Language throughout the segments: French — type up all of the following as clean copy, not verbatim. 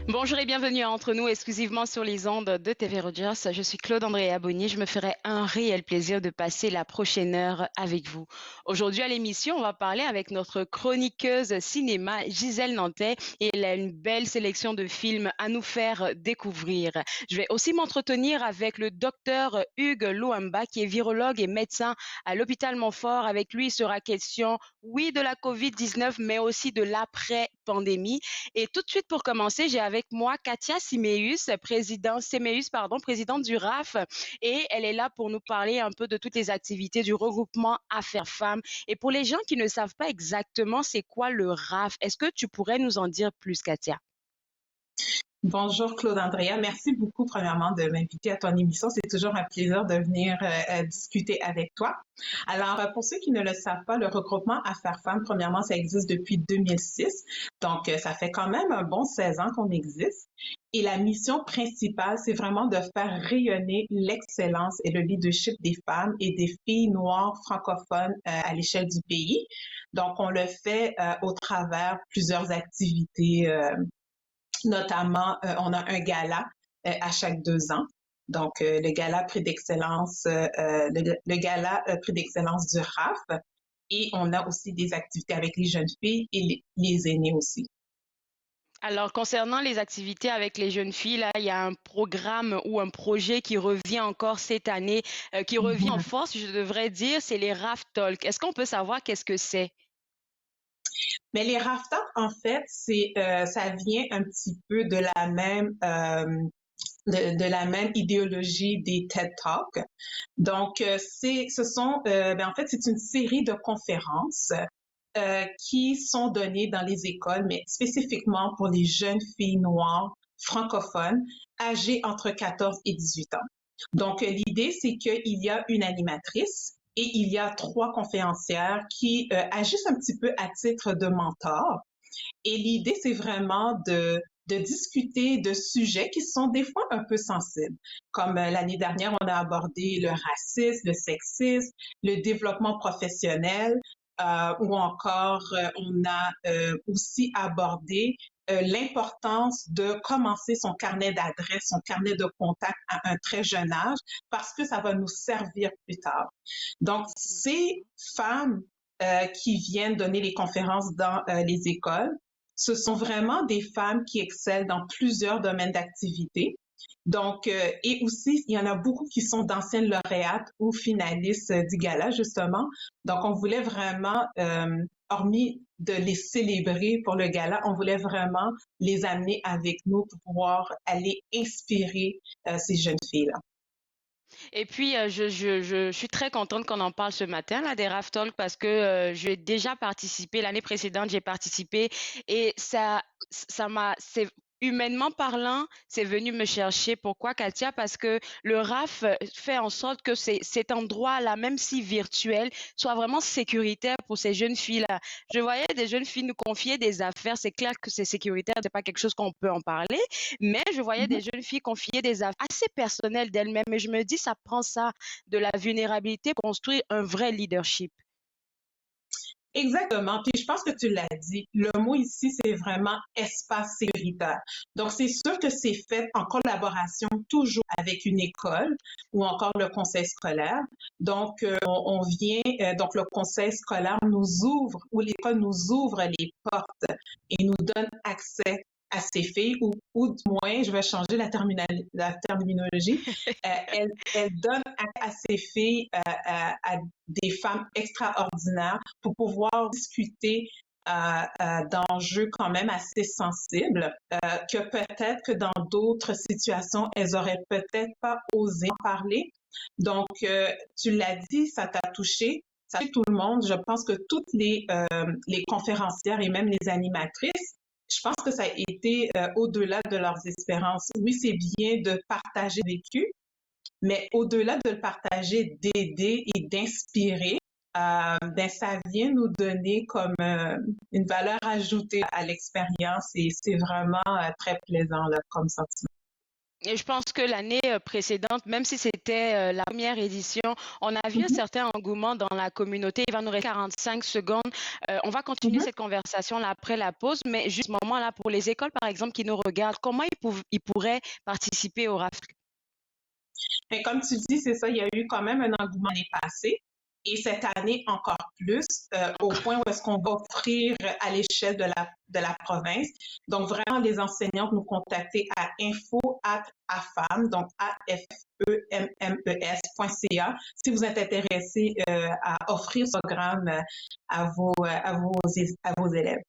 Bonjour et bienvenue à Entre nous, exclusivement sur les ondes de TV Rogers. Je suis Claude Andrea Bonnier. Je me ferai un réel plaisir de passer la prochaine heure avec vous. Aujourd'hui à l'émission, on va parler avec notre chroniqueuse cinéma Gisèle Nantais et elle a une belle sélection de films à nous faire découvrir. Je vais aussi m'entretenir avec le docteur Hugues Louamba qui est virologue et médecin à l'hôpital Montfort. Avec lui, il sera question, oui, de la COVID-19, mais aussi de l'après-pandémie. Et tout de suite pour commencer, j'ai avec moi Katia présidente du RAF, et elle est là pour nous parler un peu de toutes les activités du regroupement Affaires Femmes. Et pour les gens qui ne savent pas exactement c'est quoi le RAF, est-ce que tu pourrais nous en dire plus, Katia? Bonjour Claude Andrea, merci beaucoup premièrement de m'inviter à ton émission. C'est toujours un plaisir de venir discuter avec toi. Alors pour ceux qui ne le savent pas, le regroupement Affaires Femmes, premièrement, ça existe depuis 2006. Donc ça fait quand même un bon 16 ans qu'on existe. Et la mission principale, c'est vraiment de faire rayonner l'excellence et le leadership des femmes et des filles noires francophones à l'échelle du pays. Donc on le fait au travers plusieurs activités. Notamment, on a un gala à chaque 2 ans. Donc, le gala prix d'excellence, le gala prix d'excellence du RAF. Et on a aussi des activités avec les jeunes filles et les aînés aussi. Alors, concernant les activités avec les jeunes filles, là, il y a un programme ou un projet qui revient encore cette année, qui revient en force, je devrais dire, c'est les RAF Talk. Est-ce qu'on peut savoir qu'est-ce que c'est? Mais les RAF Talk, en fait, ça vient un petit peu de la même de la même idéologie des TED Talks. Donc, en fait, c'est une série de conférences qui sont données dans les écoles, mais spécifiquement pour les jeunes filles noires francophones âgées entre 14 et 18 ans. Donc, l'idée, c'est qu'il y a une animatrice et il y a 3 conférencières qui agissent un petit peu à titre de mentor. Et l'idée, c'est vraiment de discuter de sujets qui sont des fois un peu sensibles. Comme l'année dernière, on a abordé le racisme, le sexisme, le développement professionnel, ou encore on a aussi abordé l'importance de commencer son carnet d'adresse, son carnet de contact à un très jeune âge, parce que ça va nous servir plus tard. Donc, ces femmes qui viennent donner les conférences dans les écoles, ce sont vraiment des femmes qui excellent dans plusieurs domaines d'activité. Donc, et aussi, il y en a beaucoup qui sont d'anciennes lauréates ou finalistes du gala, justement. Donc, on voulait vraiment, hormis de les célébrer pour le gala, on voulait vraiment les amener avec nous pour pouvoir aller inspirer ces jeunes filles-là. Et puis, je suis très contente qu'on en parle ce matin, là, des RAF Talk, parce que j'ai déjà participé, l'année précédente, j'ai participé et c'est humainement parlant, c'est venu me chercher. Pourquoi, Katia? Parce que le RAF fait en sorte que cet endroit-là, même si virtuel, soit vraiment sécuritaire pour ces jeunes filles-là. Je voyais des jeunes filles nous confier des affaires. C'est clair que c'est sécuritaire, c'est pas quelque chose qu'on peut en parler, mais je voyais des jeunes filles confier des affaires assez personnelles d'elles-mêmes. Et je me dis, ça prend ça, de la vulnérabilité pour construire un vrai leadership. Exactement. Puis je pense que tu l'as dit. Le mot ici, c'est vraiment espace sécuritaire. Donc, c'est sûr que c'est fait en collaboration toujours avec une école ou encore le conseil scolaire. Donc, on vient, donc le conseil scolaire nous ouvre ou l'école nous ouvre les portes et nous donne accès à ces filles ou du moins, je vais changer la terminologie, elle donne à ces filles à des femmes extraordinaires pour pouvoir discuter d'enjeux quand même assez sensibles que peut-être que dans d'autres situations, elles auraient peut-être pas osé en parler. Donc, tu l'as dit, ça t'a touché. Ça touche tout le monde. Je pense que toutes les conférencières et même les animatrices, je pense que ça a été au-delà de leurs espérances. Oui, c'est bien de partager le vécu, mais au-delà de le partager, d'aider et d'inspirer, ben ça vient nous donner comme une valeur ajoutée à l'expérience et c'est vraiment très plaisant là, comme sentiment. Et je pense que l'année précédente, même si c'était la première édition, on a vu un Mhm, certain engouement dans la communauté. Il va nous rester 45 secondes. On va continuer mhm. cette conversation là après la pause, mais juste ce moment-là, pour les écoles, par exemple, qui nous regardent, comment ils pourraient participer au RAF? Mais comme tu dis, c'est ça, il y a eu quand même un engouement l'année passée et cette année encore plus, au point où est-ce qu'on va offrir à l'échelle de la province. Donc, vraiment, les enseignants nous contacter à info@afam, donc afemmes.ca, si vous êtes intéressé à offrir ce programme à vos élèves.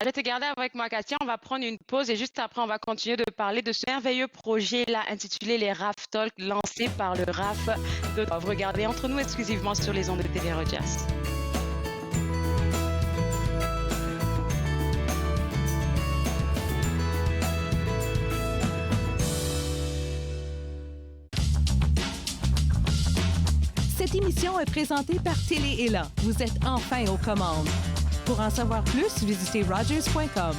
Allez te garder avec moi, Katia. On va prendre une pause et juste après, on va continuer de parler de ce merveilleux projet-là intitulé les RAF Talk, lancé par le RAF de Regardez entre nous exclusivement sur les ondes de TV Rogers. Cette émission est présentée par Télé Ella. Vous êtes enfin aux commandes. Pour en savoir plus, visitez rogers.com.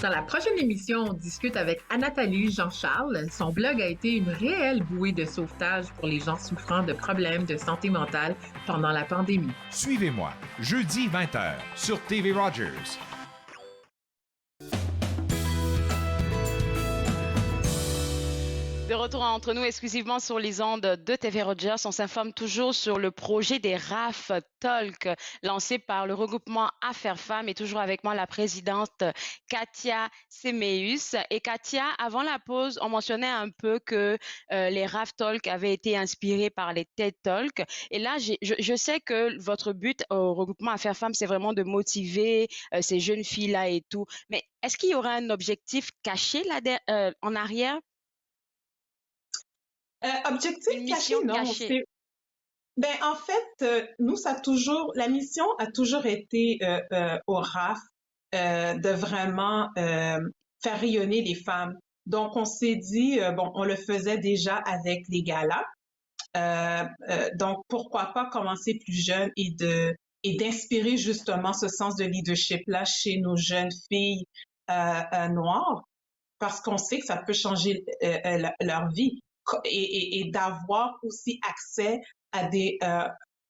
Dans la prochaine émission, on discute avec Anathalie Jean-Charles. Son blog a été une réelle bouée de sauvetage pour les gens souffrant de problèmes de santé mentale pendant la pandémie. Suivez-moi, jeudi 20h sur TV Rogers. De retour entre nous exclusivement sur les ondes de TV Rogers, on s'informe toujours sur le projet des RAF Talk lancé par le regroupement Affaires Femmes et toujours avec moi la présidente Katia Semeus. Et Katia, avant la pause, on mentionnait un peu que les RAF Talk avaient été inspirés par les TED Talk. Et là, je sais que votre but au regroupement Affaires Femmes, c'est vraiment de motiver ces jeunes filles-là et tout. Mais est-ce qu'il y aura un objectif caché là en arrière? Objectif Une caché, mission non. cachée. Ben, en fait, nous, la mission a toujours été au RAF de vraiment faire rayonner les femmes. Donc, on s'est dit, bon, on le faisait déjà avec les galas. Donc, pourquoi pas commencer plus jeune et d'inspirer justement ce sens de leadership-là chez nos jeunes filles noires, parce qu'on sait que ça peut changer leur vie et d'avoir aussi accès à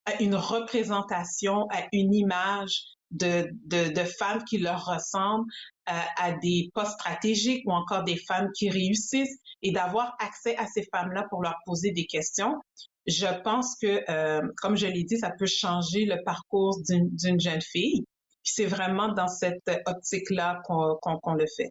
à une représentation, à une image de femmes qui leur ressemblent, à des postes stratégiques ou encore des femmes qui réussissent et d'avoir accès à ces femmes-là pour leur poser des questions. Je pense que, comme je l'ai dit, ça peut changer le parcours d'une jeune fille. Puis c'est vraiment dans cette optique-là qu'on le fait.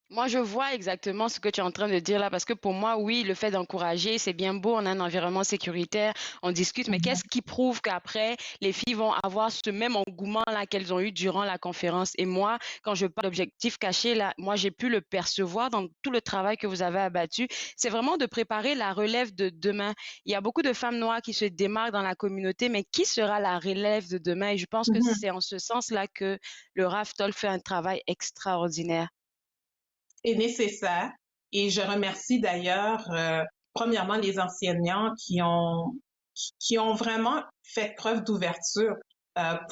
Moi, je vois exactement ce que tu es en train de dire là, parce que pour moi, oui, le fait d'encourager, c'est bien beau, on a un environnement sécuritaire, on discute, mais qu'est-ce qui prouve qu'après, les filles vont avoir ce même engouement là qu'elles ont eu durant la conférence? Et moi, quand je parle d'objectif caché, là, moi, j'ai pu le percevoir dans tout le travail que vous avez abattu. C'est vraiment de préparer la relève de demain. Il y a beaucoup de femmes noires qui se démarquent dans la communauté, mais qui sera la relève de demain? Et je pense que Mhm. c'est en ce sens-là que le RAFTOL fait un travail extraordinaire. Est nécessaire. Et je remercie d'ailleurs, premièrement, les enseignants qui ont vraiment fait preuve d'ouverture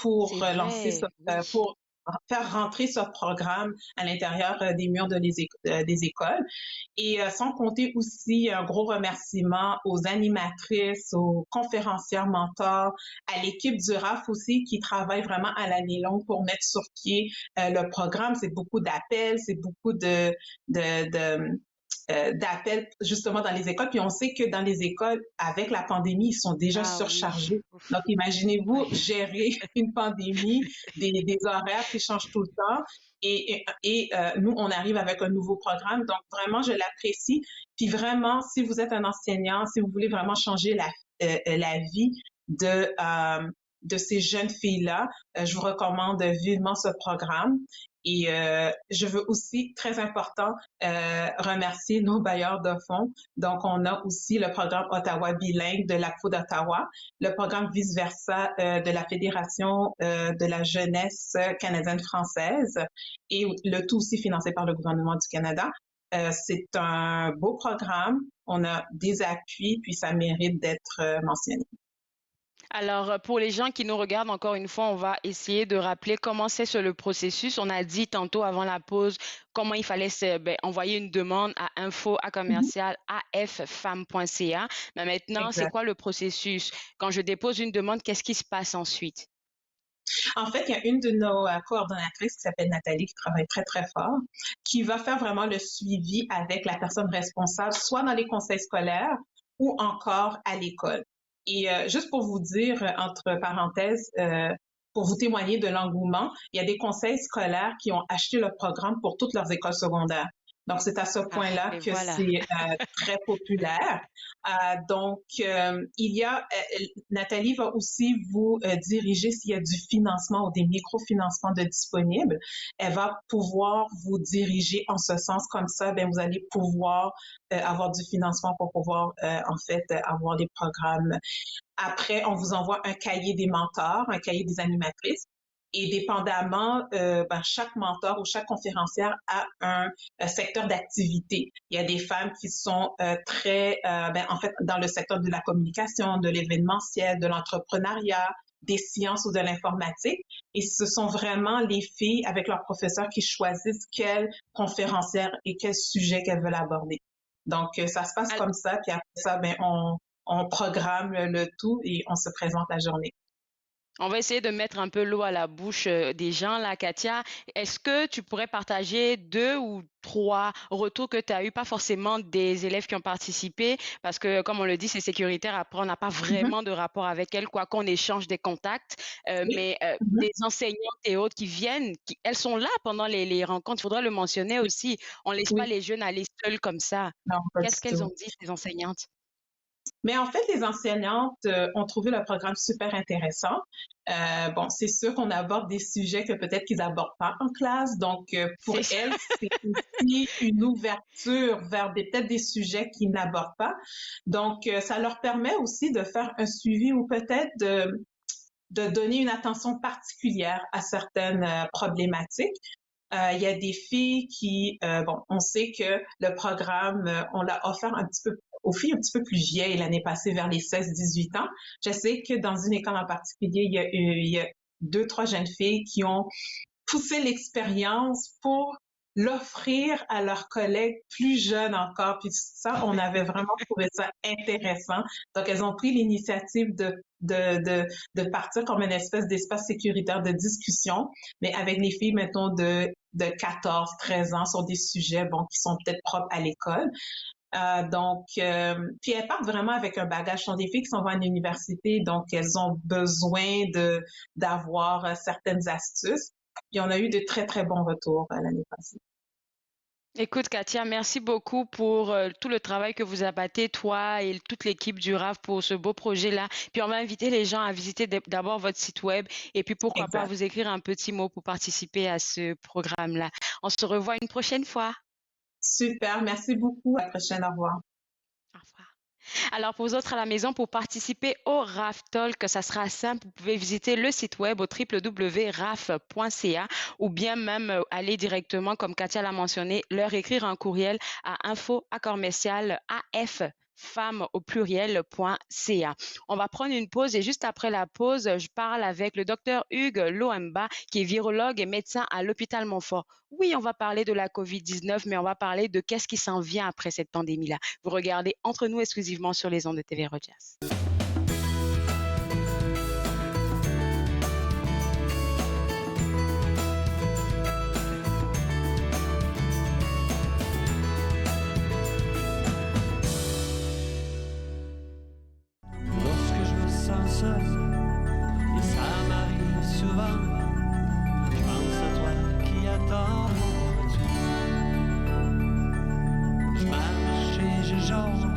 pour C'est lancer ça, vrai, oui. pour faire rentrer ce programme à l'intérieur des murs des écoles. Et sans compter aussi un gros remerciement aux animatrices, aux conférencières mentors, à l'équipe du RAF aussi qui travaille vraiment à l'année longue pour mettre sur pied le programme. C'est beaucoup d'appels, c'est beaucoup d'appels justement dans les écoles. Puis on sait que dans les écoles, avec la pandémie, ils sont déjà surchargés. Oui. Donc, imaginez-vous gérer une pandémie, des horaires qui changent tout le temps. Nous, on arrive avec un nouveau programme. Donc, vraiment, je l'apprécie. Puis vraiment, si vous êtes un enseignant, si vous voulez vraiment changer la vie de ces jeunes filles-là, je vous recommande vivement ce programme. Et je veux aussi, très important, remercier nos bailleurs de fonds. Donc, on a aussi le programme Ottawa bilingue de l'ACFO d'Ottawa, le programme Vice-Versa de la Fédération de la jeunesse canadienne-française et le tout aussi financé par le gouvernement du Canada. C'est un beau programme, on a des appuis, puis ça mérite d'être mentionné. Alors, pour les gens qui nous regardent, encore une fois, on va essayer de rappeler comment c'est le processus. On a dit tantôt avant la pause comment il fallait envoyer une demande à info@affemmes.ca. Mais maintenant, c'est quoi le processus? Quand je dépose une demande, qu'est-ce qui se passe ensuite? En fait, il y a une de nos coordonnatrices qui s'appelle Nathalie, qui travaille très, très fort, qui va faire vraiment le suivi avec la personne responsable, soit dans les conseils scolaires ou encore à l'école. Et juste pour vous dire, entre parenthèses, pour vous témoigner de l'engouement, il y a des conseils scolaires qui ont acheté le programme pour toutes leurs écoles secondaires. Donc, c'est à ce point-là que c'est très populaire. Nathalie va aussi vous diriger s'il y a du financement ou des microfinancements de disponibles. Elle va pouvoir vous diriger en ce sens. Comme ça, vous allez pouvoir avoir du financement pour pouvoir, avoir les programmes. Après, on vous envoie un cahier des mentors, un cahier des animatrices. Et dépendamment, chaque mentor ou chaque conférencière a un secteur d'activité. Il y a des femmes qui sont dans le secteur de la communication, de l'événementiel, de l'entrepreneuriat, des sciences ou de l'informatique. Et ce sont vraiment les filles avec leurs professeurs qui choisissent quelle conférencière et quel sujet qu'elles veulent aborder. Donc, ça se passe comme ça. Puis après ça, on programme le tout et on se présente la journée. On va essayer de mettre un peu l'eau à la bouche des gens, là, Katia. Est-ce que tu pourrais partager 2 ou 3 retours que tu as eu, pas forcément des élèves qui ont participé, parce que, comme on le dit, c'est sécuritaire. Après, on n'a pas vraiment de rapport avec elles, quoi qu'on échange des contacts. Mais des enseignantes et autres qui viennent, elles sont là pendant les rencontres. Il faudrait le mentionner aussi. On ne laisse pas les jeunes aller seuls comme ça. Qu'est-ce qu'elles ont dit, ces enseignantes? Mais en fait, les enseignantes ont trouvé le programme super intéressant. C'est sûr qu'on aborde des sujets que peut-être qu'ils n'abordent pas en classe. Donc, pour elles, c'est aussi une ouverture vers peut-être des sujets qu'ils n'abordent pas. Donc, ça leur permet aussi de faire un suivi ou peut-être de donner une attention particulière à certaines problématiques. Il y a des filles qui, on sait que le programme, on l'a offert un petit peu aux filles un petit peu plus vieilles l'année passée, vers les 16-18 ans. Je sais que dans une école en particulier, il y a 2-3 jeunes filles qui ont poussé l'expérience pour l'offrir à leurs collègues plus jeunes encore. Puis ça, on avait vraiment trouvé ça intéressant. Donc, elles ont pris l'initiative de partir comme une espèce d'espace sécuritaire de discussion, mais avec les filles, mettons, de 14-13 ans sur des sujets, qui sont peut-être propres à l'école. Puis elles partent vraiment avec un bagage. Ce sont des filles qui sont à l'université, donc elles ont besoin d'avoir certaines astuces. Puis on a eu de très, très bons retours l'année passée. Écoute, Katia, merci beaucoup pour tout le travail que vous abattez, toi et toute l'équipe du RAF, pour ce beau projet-là. Puis on va inviter les gens à visiter d'abord votre site web et puis pourquoi pas vous écrire un petit mot pour participer à ce programme-là. On se revoit une prochaine fois. Super, merci beaucoup. À la prochaine, au revoir. Au revoir. Alors, pour vous autres à la maison, pour participer au RAF Talk, ça sera simple. Vous pouvez visiter le site web au www.raf.ca ou bien même aller directement, comme Katia l'a mentionné, leur écrire un courriel à info@afs femmes.ca. On va prendre une pause et juste après la pause, je parle avec le docteur Hugues Loemba, qui est virologue et médecin à l'hôpital Montfort. Oui, on va parler de la COVID-19, mais on va parler de qu'est-ce qui s'en vient après cette pandémie-là. Vous regardez Entre nous exclusivement sur les ondes de TV Rogers. Seul, et ça m'arrive souvent. Je pense à toi qui attends mon retour. Je marche et je jongle,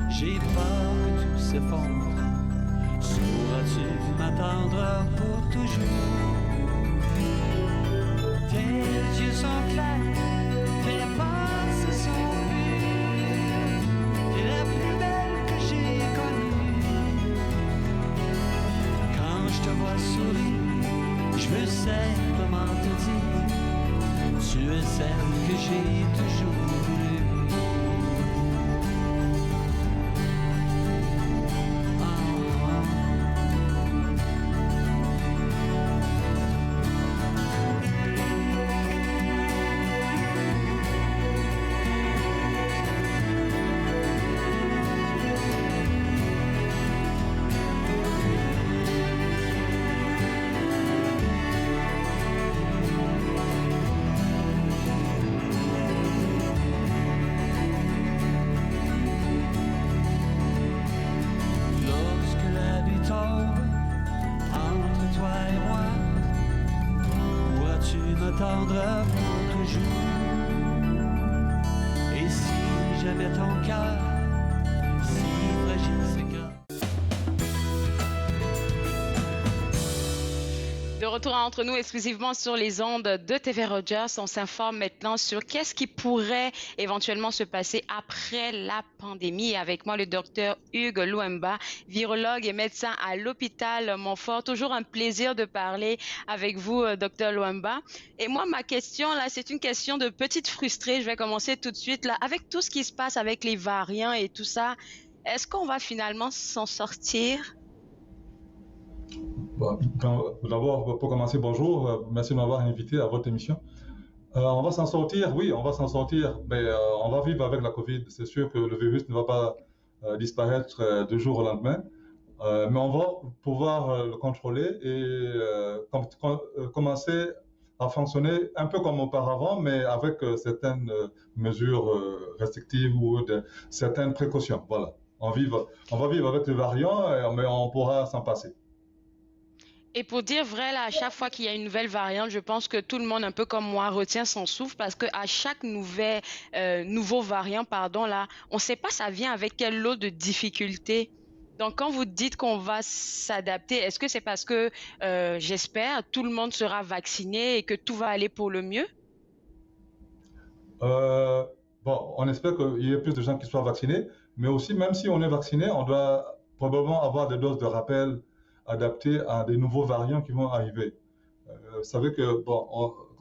j'ai peur que tout s'effondre. Sauras-tu m'attendre pour toujours? Tes yeux sont clairs, tes pensées sont pures. T'es la plus belle que j'ai connue. Je te vois sourire, je me sais comment te dire, tu es celle que j'ai toujours voulu. Retour Entre nous exclusivement sur les ondes de TV Rogers. On s'informe maintenant sur qu'est-ce qui pourrait éventuellement se passer après la pandémie. Avec moi, le docteur Hugues Loemba, virologue et médecin à l'hôpital Montfort. Toujours un plaisir de parler avec vous, docteur Loemba. Et moi, ma question, là, c'est une question de petite frustrée. Je vais commencer tout de suite, là. Avec tout ce qui se passe avec les variants et tout ça, est-ce qu'on va finalement s'en sortir? D'abord, pour commencer, bonjour. Merci de m'avoir invité à votre émission. On va s'en sortir, oui, on va s'en sortir, mais on va vivre avec la COVID. C'est sûr que le virus ne va pas disparaître du jour au lendemain, mais on va pouvoir le contrôler et commencer à fonctionner un peu comme auparavant, mais avec certaines mesures restrictives ou certaines précautions. Voilà. On va vivre avec les variants, mais on pourra s'en passer. Et pour dire vrai, là, à chaque fois qu'il y a une nouvelle variante, je pense que tout le monde, un peu comme moi, retient son souffle parce qu'à chaque nouveau variant, là, on ne sait pas ça vient avec quel lot de difficultés. Donc, quand vous dites qu'on va s'adapter, est-ce que c'est parce que, j'espère, tout le monde sera vacciné et que tout va aller pour le mieux? Bon, on espère qu'il y ait plus de gens qui soient vaccinés, mais aussi, même si on est vacciné, on doit probablement avoir des doses de rappel adaptés à des nouveaux variants qui vont arriver. Vous savez que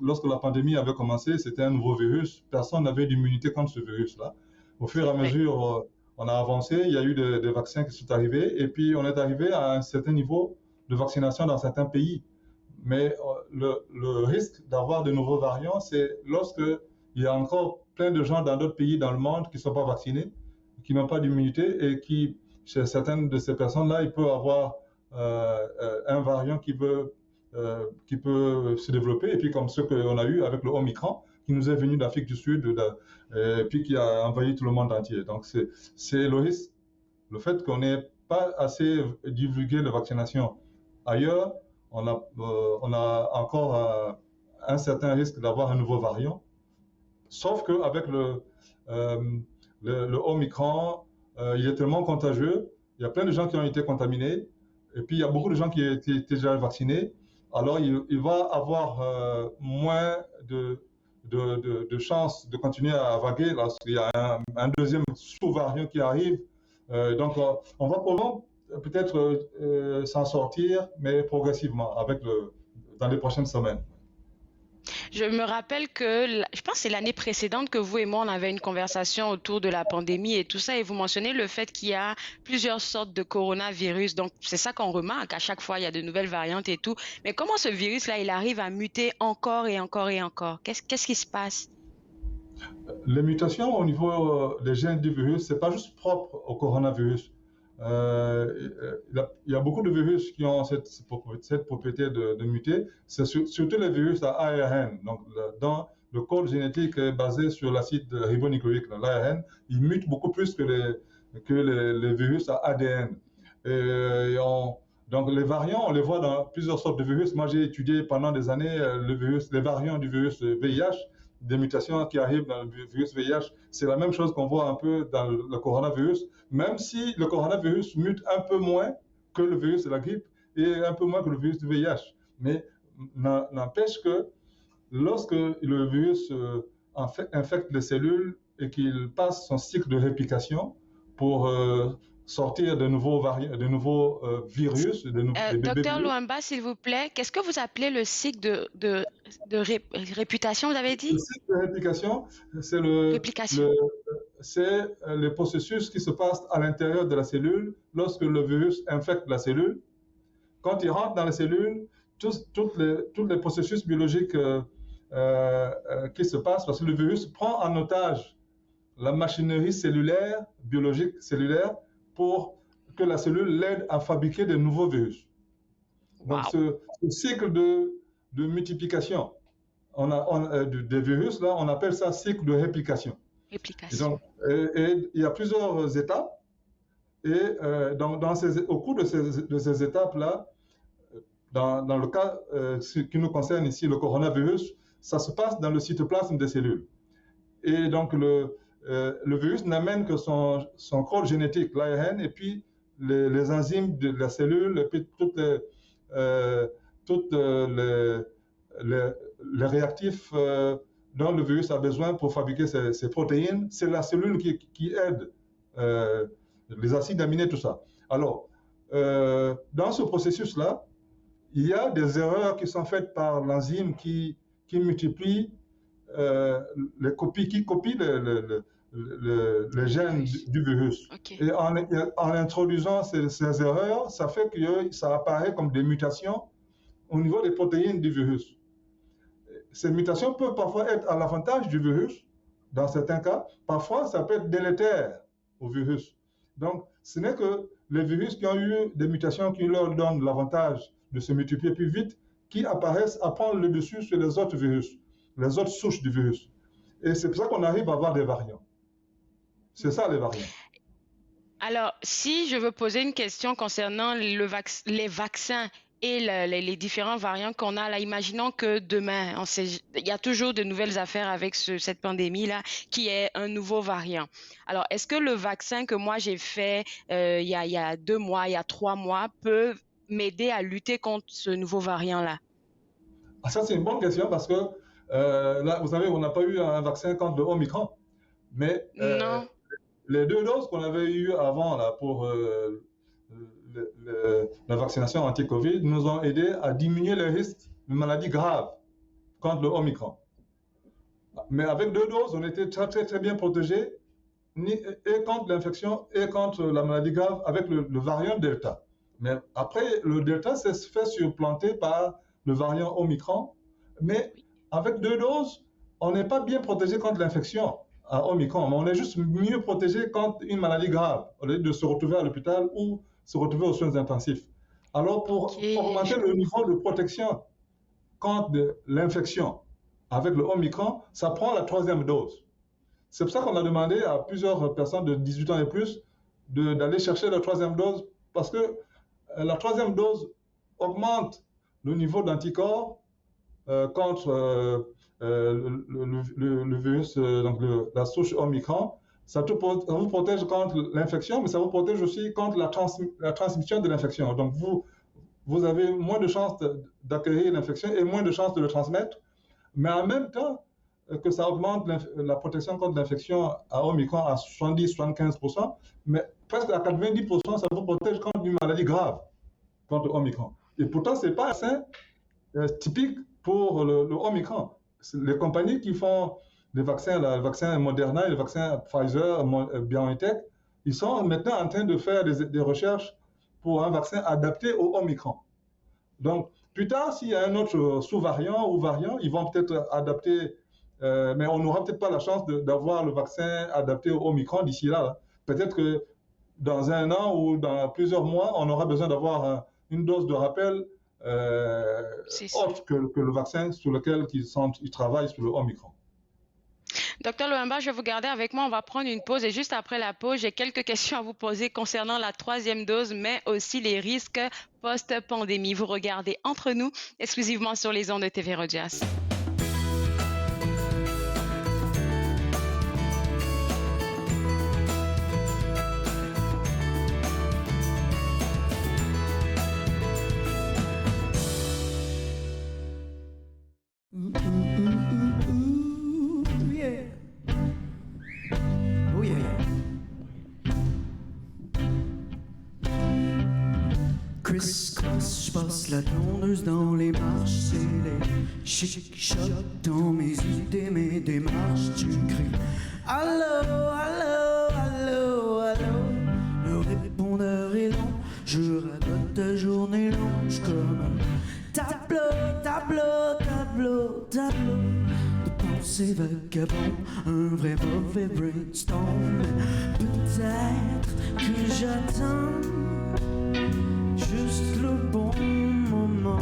lorsque la pandémie avait commencé, c'était un nouveau virus. Personne n'avait d'immunité contre ce virus-là. Au fur et à mesure, on a avancé, il y a eu des vaccins qui sont arrivés, et puis on est arrivé à un certain niveau de vaccination dans certains pays. Mais le risque d'avoir de nouveaux variants, c'est lorsque il y a encore plein de gens dans d'autres pays dans le monde qui ne sont pas vaccinés, qui n'ont pas d'immunité, et chez certaines de ces personnes-là, il peut avoir un variant qui peut se développer, et puis comme ce qu'on a eu avec le Omicron, qui nous est venu d'Afrique du Sud, et puis qui a envahi tout le monde entier. Donc c'est le risque, le fait qu'on n'ait pas assez divulgué la vaccination ailleurs, on a encore un certain risque d'avoir un nouveau variant. Sauf qu'avec le Omicron, il est tellement contagieux, il y a plein de gens qui ont été contaminés, et puis il y a beaucoup de gens qui étaient déjà vaccinés. Alors il va avoir moins de chances de continuer à vaguer lorsqu'il y a un deuxième sous-variant qui arrive. Donc on va probablement peut-être s'en sortir, mais progressivement, dans les prochaines semaines. Je me rappelle que, je pense que c'est l'année précédente que vous et moi, on avait une conversation autour de la pandémie et tout ça, et vous mentionnez le fait qu'il y a plusieurs sortes de coronavirus. Donc, c'est ça qu'on remarque. À chaque fois, il y a de nouvelles variantes et tout. Mais comment ce virus-là, il arrive à muter encore et encore et encore? Qu'est-ce qui se passe? Les mutations au niveau des gènes du virus, c'est pas juste propre au coronavirus. Il y a beaucoup de virus qui ont cette propriété de muter. C'est surtout les virus à ARN. Donc, dans le code génétique est basé sur l'acide ribonucléique, l'ARN, il mute beaucoup plus que les virus à ADN. Donc, les variants, on les voit dans plusieurs sortes de virus. Moi, j'ai étudié pendant des années les variants du virus VIH, des mutations qui arrivent dans le virus VIH. C'est la même chose qu'on voit un peu dans le coronavirus, même si le coronavirus mute un peu moins que le virus de la grippe et un peu moins que le virus du VIH. Mais n'empêche que lorsque le virus infecte les cellules et qu'il passe son cycle de réplication pour sortir de nouveaux virus, des Docteur Luamba, s'il vous plaît, qu'est-ce que vous appelez le cycle de réputation, vous avez dit? Le cycle de réplication, c'est les processus qui se passent à l'intérieur de la cellule lorsque le virus infecte la cellule. Quand il rentre dans la cellule, tous les processus biologiques qui se passent, parce que le virus prend en otage la machinerie cellulaire, biologique cellulaire, pour que la cellule l'aide à fabriquer de nouveaux virus. Donc, ce cycle de multiplication des virus, là, on appelle ça cycle de réplication. Et il y a plusieurs étapes. Et au cours de ces étapes-là, dans le cas qui nous concerne ici, le coronavirus, ça se passe dans le cytoplasme des cellules. Et donc, le virus n'amène que son code génétique, l'ARN, et puis les enzymes de la cellule, et puis toutes les réactifs dont le virus a besoin pour fabriquer ses protéines. C'est la cellule qui aide les acides aminés, tout ça. Alors, dans ce processus-là, il y a des erreurs qui sont faites par l'enzyme qui multiplie les copies, qui copie les gènes du virus. Okay. Et en introduisant ces erreurs, ça fait que ça apparaît comme des mutations au niveau des protéines du virus. Ces mutations peuvent parfois être à l'avantage du virus, dans certains cas. Parfois, ça peut être délétère au virus. Donc, ce n'est que les virus qui ont eu des mutations qui leur donnent l'avantage de se multiplier plus vite, qui apparaissent à prendre le dessus sur les autres virus, les autres souches du virus. Et c'est pour ça qu'on arrive à avoir des variants. C'est ça, les variants. Alors, si je veux poser une question concernant les vaccins et les différents variants qu'on a là, imaginons que demain, il y a toujours de nouvelles affaires avec cette pandémie-là, qui est un nouveau variant. Alors, est-ce que le vaccin que moi j'ai fait il y a 2 mois, il y a 3 mois, peut m'aider à lutter contre ce nouveau variant-là? Ça, c'est une bonne question parce que là, vous savez, on n'a pas eu un vaccin contre le Omicron, mais non. Les 2 doses qu'on avait eues avant là, pour la vaccination anti-Covid nous ont aidé à diminuer les risques de maladies graves contre le Omicron. Mais avec 2 doses, on était très, très, très bien protégés et contre l'infection et contre la maladie grave avec le variant Delta. Mais après, le Delta s'est fait supplanter par le variant Omicron. Mais avec 2 doses, on n'est pas bien protégé contre l'infection à Omicron, mais on est juste mieux protégé contre une maladie grave, au lieu de se retrouver à l'hôpital ou se retrouver aux soins intensifs. Alors, pour augmenter le niveau de protection contre l'infection avec le Omicron, ça prend la 3e dose. C'est pour ça qu'on a demandé à plusieurs personnes de 18 ans et plus d'aller chercher la 3e dose, parce que la 3e dose augmente le niveau d'anticorps contre le virus, donc la souche Omicron. Ça vous protège contre l'infection, mais ça vous protège aussi contre la transmission de l'infection. Donc, vous avez moins de chances d'accueillir l'infection et moins de chances de le transmettre. Mais en même temps que ça augmente la protection contre l'infection à Omicron à 70-75%, mais presque à 90%, ça vous protège contre une maladie grave, contre Omicron. Et pourtant, ce n'est pas un vaccin typique pour le Omicron. les compagnies qui font les vaccins, le vaccin Moderna et le vaccin Pfizer, BioNTech, ils sont maintenant en train de faire des recherches pour un vaccin adapté au Omicron. Donc, plus tard, s'il y a un autre sous-variant ou variant, ils vont peut-être adapter, mais on n'aura peut-être pas la chance d'avoir le vaccin adapté au Omicron d'ici là. Peut-être que dans un an ou dans plusieurs mois, on aura besoin d'avoir une dose de rappel autre que le vaccin sur lequel ils travaillent sur le Omicron. Docteur Louemba, je vais vous garder avec moi. On va prendre une pause et juste après la pause, j'ai quelques questions à vous poser concernant la 3e dose, mais aussi les risques post-pandémie. Vous regardez Entre nous, exclusivement sur les ondes de TV Rogers. Criss-cross, je passe la tondeuse dans les marches, c'est les chic-chocs dans mes idées, mes démarches. Tu cries allô, allô, allô, allô. Le répondeur est long, je radote ta journée longe comme un tableau, tableau, tableau, tableau de pensées vagabonds, un vrai mauvais brainstorm. Peut-être que j'attends juste le bon moment.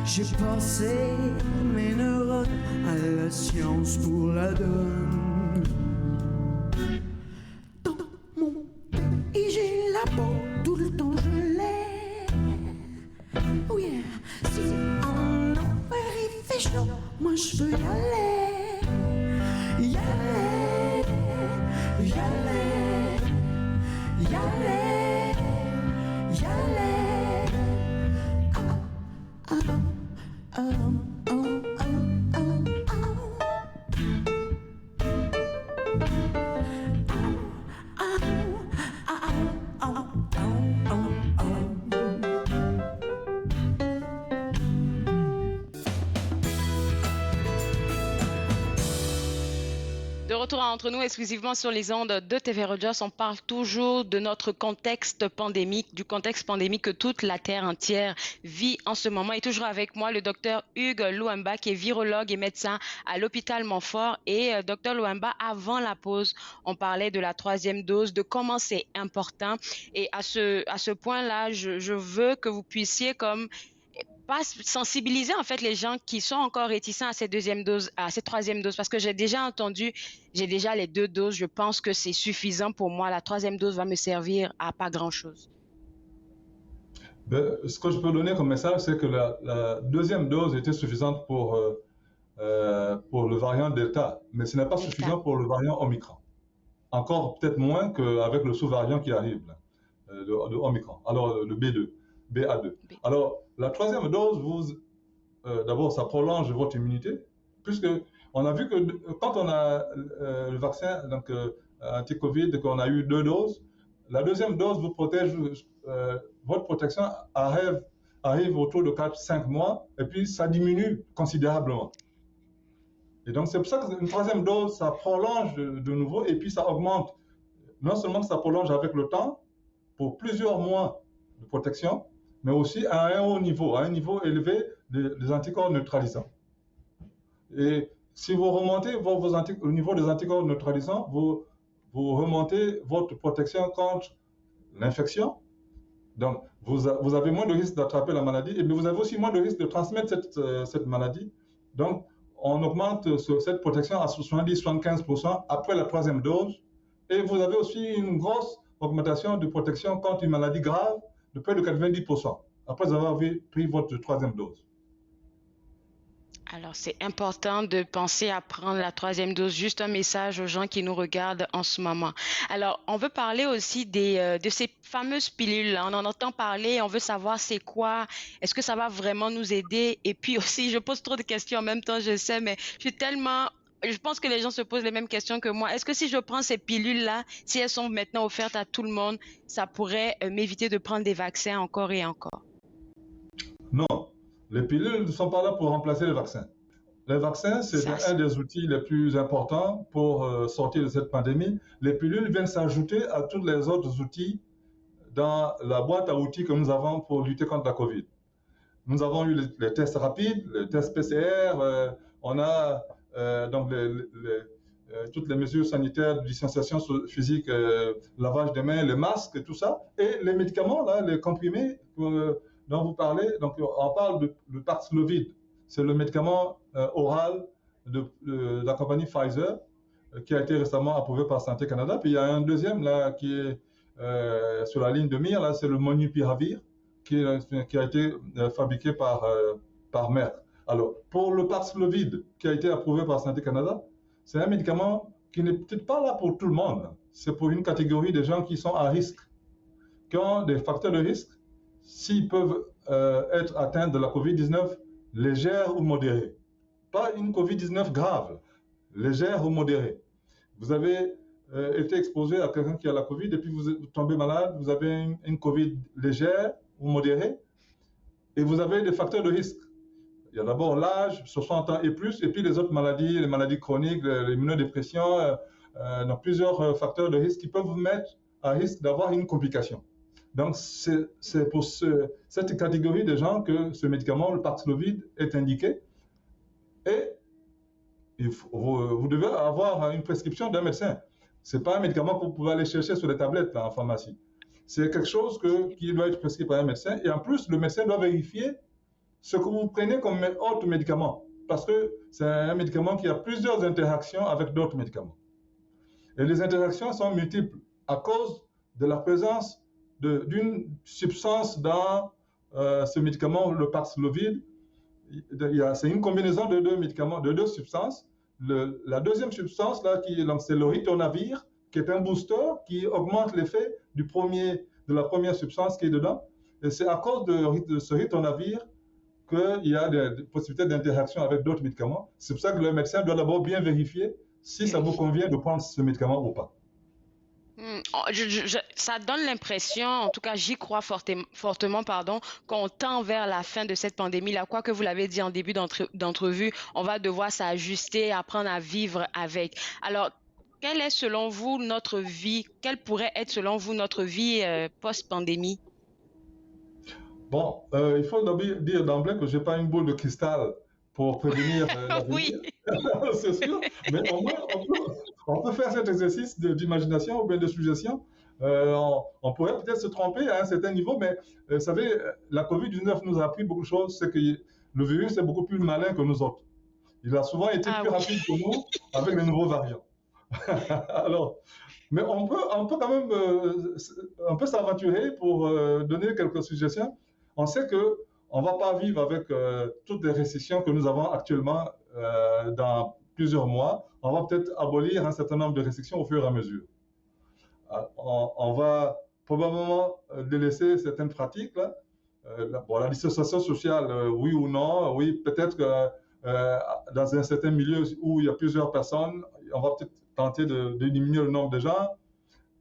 J'ai passé mes neurones à la science pour la donne. Dans mon pays, j'ai la peau, tout le temps je l'ai. Oh yeah, si en enfer il fait chaud, moi je veux y aller. Y aller, y aller, y aller. De retour à Entre nous, exclusivement sur les ondes de TV Rogers, on parle toujours de notre contexte pandémique, du contexte pandémique que toute la Terre entière vit en ce moment. Et toujours avec moi, le docteur Hugues Louemba, qui est virologue et médecin à l'hôpital Montfort. Et docteur Louemba, avant la pause, on parlait de la 3e dose, de comment c'est important. Et à ce point-là, je veux que vous puissiez pas sensibiliser en fait les gens qui sont encore réticents à cette 2e dose, à cette 3e dose, parce que j'ai déjà les 2 doses, je pense que c'est suffisant pour moi. La 3e dose va me servir à pas grand-chose. Ce que je peux donner comme message, c'est que la 2e dose était suffisante pour le variant Delta, mais ce n'est pas suffisant pour le variant Omicron. Encore peut-être moins qu'avec le sous-variant qui arrive, de Omicron, alors le BA2. Alors, la 3e dose, d'abord, ça prolonge votre immunité, puisque on a vu que quand on a le vaccin anti-Covid, qu'on a eu 2 doses, la 2e dose vous protège, votre protection arrive autour de 4-5 mois, et puis ça diminue considérablement. Et donc, c'est pour ça qu'une 3e dose, ça prolonge de nouveau, et puis ça augmente. Non seulement que ça prolonge avec le temps, pour plusieurs mois de protection, mais aussi à un haut niveau, à un niveau élevé des anticorps neutralisants. Et si vous remontez au niveau des anticorps neutralisants, vous remontez votre protection contre l'infection. Donc, vous avez moins de risque d'attraper la maladie, et vous avez aussi moins de risque de transmettre cette maladie. Donc, on augmente cette protection à 70-75% après la 3e dose. Et vous avez aussi une grosse augmentation de protection contre une maladie grave de près de 90% après avoir pris votre 3e dose. Alors, c'est important de penser à prendre la 3e dose. Juste un message aux gens qui nous regardent en ce moment. Alors, on veut parler aussi de ces fameuses pilules. On en entend parler, on veut savoir c'est quoi, est-ce que ça va vraiment nous aider? Et puis aussi, je pose trop de questions en même temps, je sais, mais je pense que les gens se posent les mêmes questions que moi. Est-ce que si je prends ces pilules-là, si elles sont maintenant offertes à tout le monde, ça pourrait m'éviter de prendre des vaccins encore et encore? Non, les pilules ne sont pas là pour remplacer les vaccins. Les vaccins, c'est un des outils les plus importants pour sortir de cette pandémie. Les pilules viennent s'ajouter à tous les autres outils dans la boîte à outils que nous avons pour lutter contre la COVID. Nous avons eu les tests rapides, les tests PCR, on a donc toutes les mesures sanitaires de distanciation physique, lavage des mains, les masques et tout ça, et les médicaments, là, les comprimés dont vous parlez. Donc, on parle de Paxlovid. C'est le médicament oral de la compagnie Pfizer qui a été récemment approuvé par Santé Canada. Puis il y a un deuxième là qui est sur la ligne de mire, là, c'est le Molnupiravir qui a été fabriqué par Merck. Alors, pour le Paxlovid qui a été approuvé par Santé Canada, c'est un médicament qui n'est peut-être pas là pour tout le monde. C'est pour une catégorie de gens qui sont à risque, qui ont des facteurs de risque, s'ils peuvent être atteints de la COVID-19 légère ou modérée. Pas une COVID-19 grave, légère ou modérée. Vous avez été exposé à quelqu'un qui a la COVID et puis vous tombez malade, vous avez une COVID légère ou modérée et vous avez des facteurs de risque. Il y a d'abord l'âge, 60 ans et plus, et puis les autres maladies, les maladies chroniques, l'immunodépression, donc plusieurs facteurs de risque qui peuvent vous mettre à risque d'avoir une complication. Donc, c'est pour cette catégorie de gens que ce médicament, le Paxlovid, est indiqué. Et vous devez avoir une prescription d'un médecin. Ce n'est pas un médicament que vous pouvez aller chercher sur les tablettes en pharmacie. C'est quelque chose qui doit être prescrit par un médecin. Et en plus, le médecin doit vérifier ce que vous prenez comme autre médicament. Parce que c'est un médicament qui a plusieurs interactions avec d'autres médicaments. Et les interactions sont multiples à cause de la présence d'une substance dans ce médicament, le Paxlovid. C'est une combinaison de deux médicaments, de deux substances. La deuxième substance, là, c'est le ritonavir, qui est un booster qui augmente l'effet de la première substance qui est dedans. Et c'est à cause de ce ritonavir qu'il y a des possibilités d'interaction avec d'autres médicaments. C'est pour ça que le médecin doit d'abord bien vérifier si ça vous convient de prendre ce médicament ou pas. Ça donne l'impression, en tout cas j'y crois fortement, qu'on tend vers la fin de cette pandémie-là. Quoi que vous l'avez dit en début d'entrevue, on va devoir s'ajuster, apprendre à vivre avec. Alors, quelle est selon vous notre vie, quelle pourrait être selon vous notre vie post-pandémie? Bon, il faut dire d'emblée que je n'ai pas une boule de cristal pour prévenir l'avenir. Oui. C'est sûr, mais au moins on peut faire cet exercice d'imagination ou bien de suggestion. On pourrait peut-être se tromper à un certain niveau, mais vous savez, la COVID-19 nous a appris beaucoup de choses. C'est que le virus est beaucoup plus malin que nous autres. Il a souvent été plus rapide que nous avec les nouveaux variants. Alors, mais on peut quand même s'aventurer pour donner quelques suggestions. On sait qu'on ne va pas vivre avec toutes les restrictions que nous avons actuellement dans plusieurs mois. On va peut-être abolir un certain nombre de restrictions au fur et à mesure. On va probablement délaisser certaines pratiques. Là. La distanciation sociale, oui ou non, oui, peut-être que dans un certain milieu où il y a plusieurs personnes, on va peut-être tenter de diminuer le nombre de gens.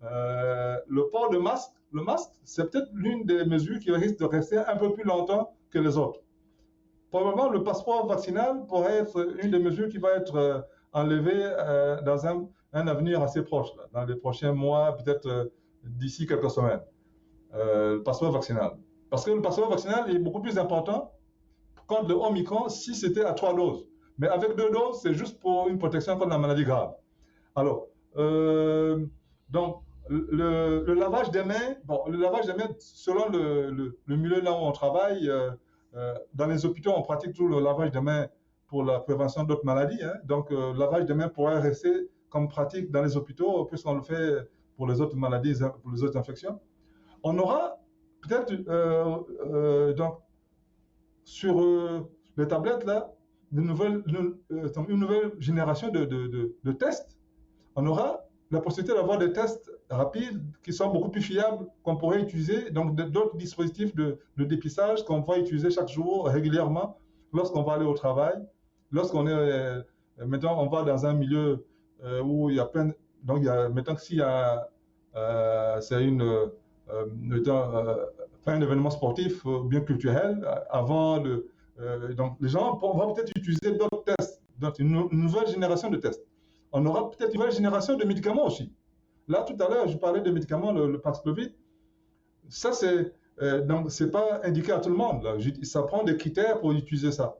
Le port de masque, le masque, c'est peut-être l'une des mesures qui risque de rester un peu plus longtemps que les autres. Probablement, le passeport vaccinal pourrait être une des mesures qui va être enlevée dans un avenir assez proche, là, dans les prochains mois, peut-être d'ici quelques semaines. Le passeport vaccinal. Parce que le passeport vaccinal est beaucoup plus important contre le Omicron si c'était à 3 doses. Mais avec 2 doses, c'est juste pour une protection contre la maladie grave. Alors, donc, le lavage des mains, selon le milieu là où on travaille, dans les hôpitaux, on pratique tout le lavage des mains pour la prévention d'autres maladies. Hein. Donc, le lavage des mains pourrait rester comme pratique dans les hôpitaux, puisqu'on le fait pour les autres maladies, pour les autres infections. On aura peut-être, donc, sur les tablettes, là, une nouvelle génération de tests. On aura la possibilité d'avoir des tests rapides qui sont beaucoup plus fiables, qu'on pourrait utiliser, donc d'autres dispositifs de dépistage qu'on va utiliser chaque jour régulièrement lorsqu'on va aller au travail, lorsqu'on est, mettons, on va dans un milieu où il y a plein, donc mettons que s'il y a, c'est un événement sportif bien culturel, avant Donc, les gens vont peut-être utiliser d'autres tests, donc une nouvelle génération de tests. On aura peut-être une nouvelle génération de médicaments aussi. Là, tout à l'heure, je parlais de médicaments, le Paxlovid. Ça, donc, c'est pas indiqué à tout le monde. Là. Ça prend des critères pour utiliser ça.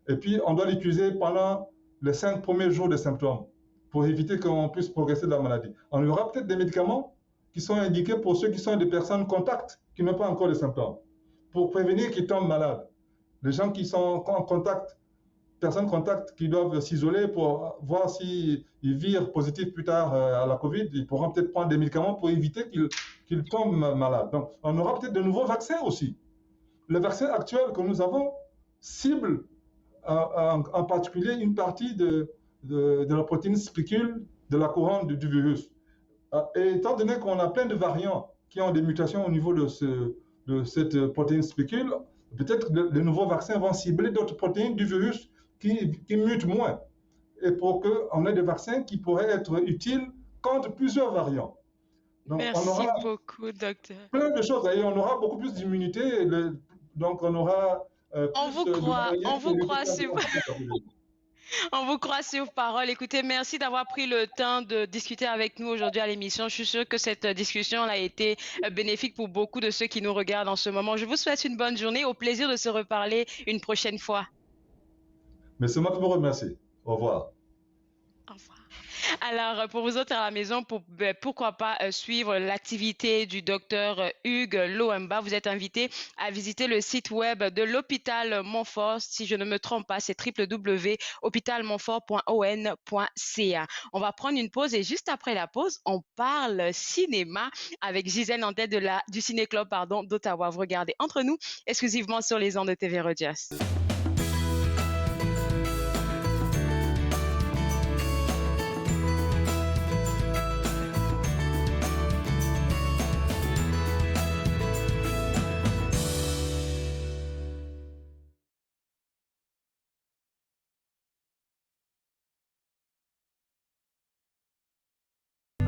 Et puis, on doit l'utiliser pendant les 5 premiers jours des symptômes pour éviter qu'on puisse progresser de la maladie. On aura peut-être des médicaments qui sont indiqués pour ceux qui sont des personnes contacts, qui n'ont pas encore les symptômes, pour prévenir qu'ils tombent malades. Les gens qui sont en contact, personnes contacts qui doivent s'isoler pour voir s'ils virent positifs plus tard à la COVID, ils pourront peut-être prendre des médicaments pour éviter qu'ils tombent malades. Donc, on aura peut-être de nouveaux vaccins aussi. Le vaccin actuel que nous avons cible en particulier une partie de la protéine spicule de la couronne du virus. Et étant donné qu'on a plein de variants qui ont des mutations au niveau de cette protéine spicule, peut-être les nouveaux vaccins vont cibler d'autres protéines du virus qui mutent moins. Et pour qu'on ait des vaccins qui pourraient être utiles contre plusieurs variants. Donc, Merci on aura beaucoup, docteur. plein de choses. Et on aura beaucoup plus d'immunité. Donc, on aura On vous plus de croit, moyens on vous pour croit lutter sur... contre la COVID. On vous croit sur parole. Écoutez, merci d'avoir pris le temps de discuter avec nous aujourd'hui à l'émission. Je suis sûre que cette discussion a été bénéfique pour beaucoup de ceux qui nous regardent en ce moment. Je vous souhaite une bonne journée. Au plaisir de se reparler une prochaine fois. Mais c'est moi qui vous remercie. Au revoir. Au revoir. Alors, pour vous autres à la maison, pourquoi pas suivre l'activité du docteur Hugues Lohemba. Vous êtes invités à visiter le site web de l'hôpital Montfort. Si je ne me trompe pas, c'est www.hôpitalmontfort.on.ca. On va prendre une pause et juste après la pause, on parle cinéma avec Gisèle Nantel du Ciné-Club d'Ottawa. Vous regardez Entre nous, exclusivement sur les ondes de TV Rogers.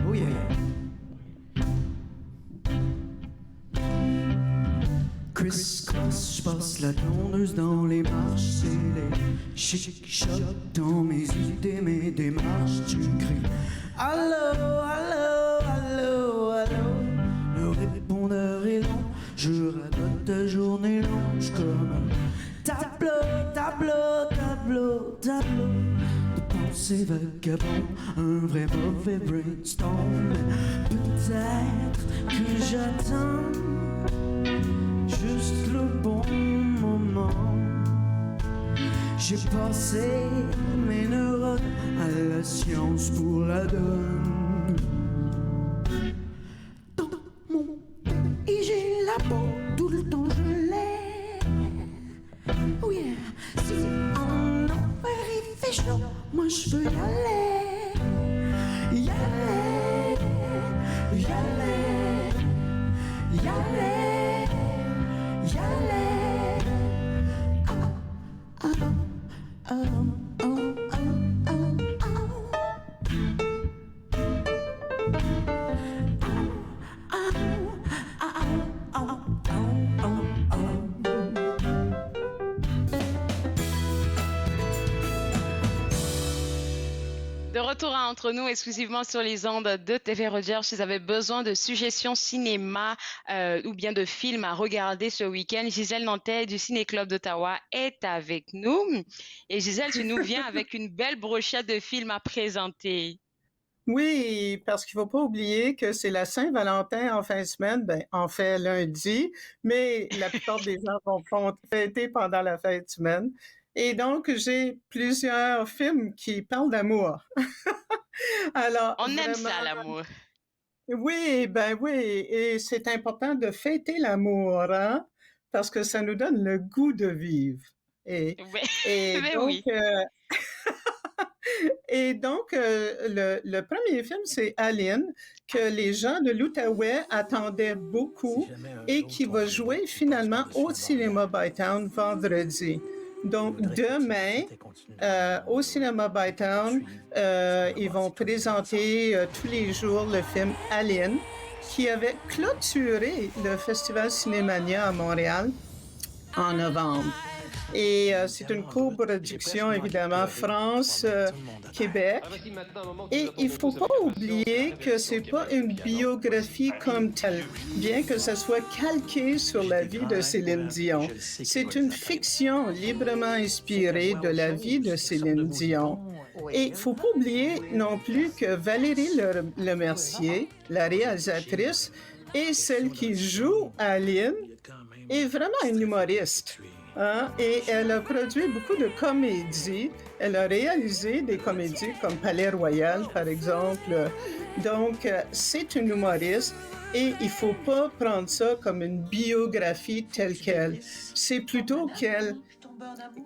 Oh yeah. Criss-cross, je passe la tondeuse dans les marches, c'est les chic-chocs dans mes idées, mes démarches, tu cries allô, allô, allô, allô. Le répondeur est long, je radote ta journée longe comme un tableau, tableau, tableau, tableau. C'est vagabond, un vrai mauvais brainstorm. Peut-être que j'attends juste le bon moment. J'ai passé mes neurones à la science pour la donne. Dans mon pays, j'ai la peau, tout le temps je l'ai. Oh yeah, si en enfer il fait chaud, moi je veux y aller, y aller, y aller, y aller, y aller. Oh, oh, oh, oh, oh, oh, De retour à Entre nous, exclusivement sur les ondes de TV Rogers. Si vous avez besoin de suggestions cinéma ou bien de films à regarder ce week-end, Gisèle Nantel du Ciné-Club d'Ottawa est avec nous. Et Gisèle, tu nous viens avec une belle brochette de films à présenter. Oui, parce qu'il ne faut pas oublier que c'est la Saint-Valentin en fin de semaine, en fait lundi, mais la plupart des gens vont fêter pendant la fin de semaine. Et donc, j'ai plusieurs films qui parlent d'amour. Alors, on aime ça, l'amour. Oui, oui. Et c'est important de fêter l'amour, hein, parce que ça nous donne le goût de vivre. Et donc, oui. Et donc, le premier film, c'est Alien, que les gens de l'Outaouais attendaient beaucoup et qui va jouer finalement au Cinéma Bytown vendredi. Donc, demain, au Cinéma Bytown, ils vont présenter tous les jours le film Alien, qui avait clôturé le Festival Cinémania à Montréal en novembre. Et c'est une coproduction, évidemment, France-Québec. Et il ne faut pas oublier que ce n'est pas une biographie comme telle, bien que ce soit calqué sur la vie de Céline Dion. C'est une fiction librement inspirée de la vie de Céline Dion. Et il ne faut pas oublier non plus que Valérie Lemercier, la réalisatrice, et celle qui joue Aline, est vraiment une humoriste. Hein? Et elle a produit beaucoup de comédies. Elle a réalisé des comédies comme Palais Royal, par exemple. Donc, c'est une humoriste et il ne faut pas prendre ça comme une biographie telle qu'elle. C'est plutôt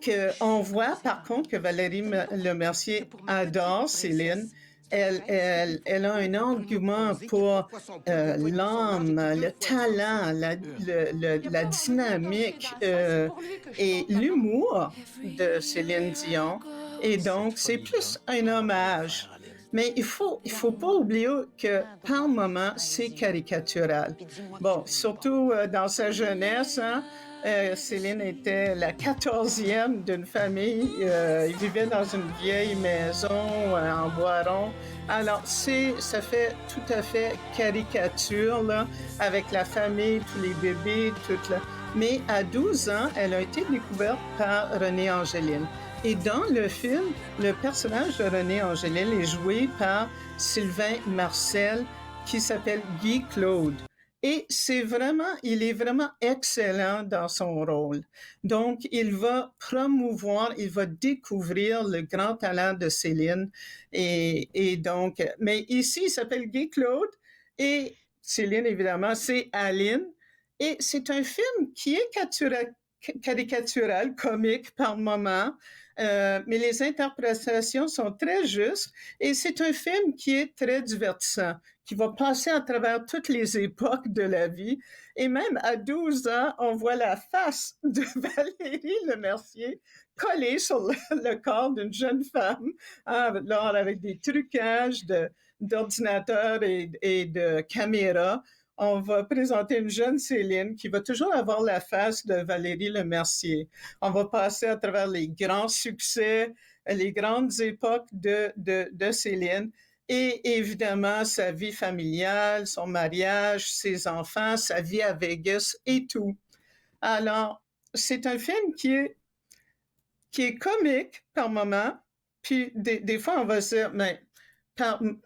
qu'on voit, par contre, que Valérie Lemercier adore Céline. Elle a un engouement pour l'âme, le talent, la dynamique et l'humour de Céline Dion. Et donc, c'est plus un hommage. Mais il faut pas oublier que par moments, c'est caricatural. Bon, surtout dans sa jeunesse, hein, Céline était la 14e d'une famille. Il vivait dans une vieille maison en bois rond. Alors, ça fait tout à fait caricature, là, avec la famille, tous les bébés, Mais à 12 ans, elle a été découverte par René Angélil. Et dans le film, le personnage de René Angélil est joué par Sylvain Marcel, qui s'appelle Guy Claude. Et il est vraiment excellent dans son rôle. Donc, il va promouvoir, il va découvrir le grand talent de Céline. Et donc, mais ici, il s'appelle Guy Claude et Céline, évidemment, c'est Aline. Et c'est un film qui est caricatural, comique par moments, mais les interprétations sont très justes et c'est un film qui est très divertissant, qui va passer à travers toutes les époques de la vie. Et même à 12 ans, on voit la face de Valérie Lemercier collée sur le corps d'une jeune femme, alors avec des trucages d'ordinateur et de caméra. On va présenter une jeune Céline qui va toujours avoir la face de Valérie Lemercier. On va passer à travers les grands succès, les grandes époques de Céline et évidemment sa vie familiale, son mariage, ses enfants, sa vie à Vegas et tout. Alors, c'est un film qui est comique par moment, puis des fois on va se dire, mais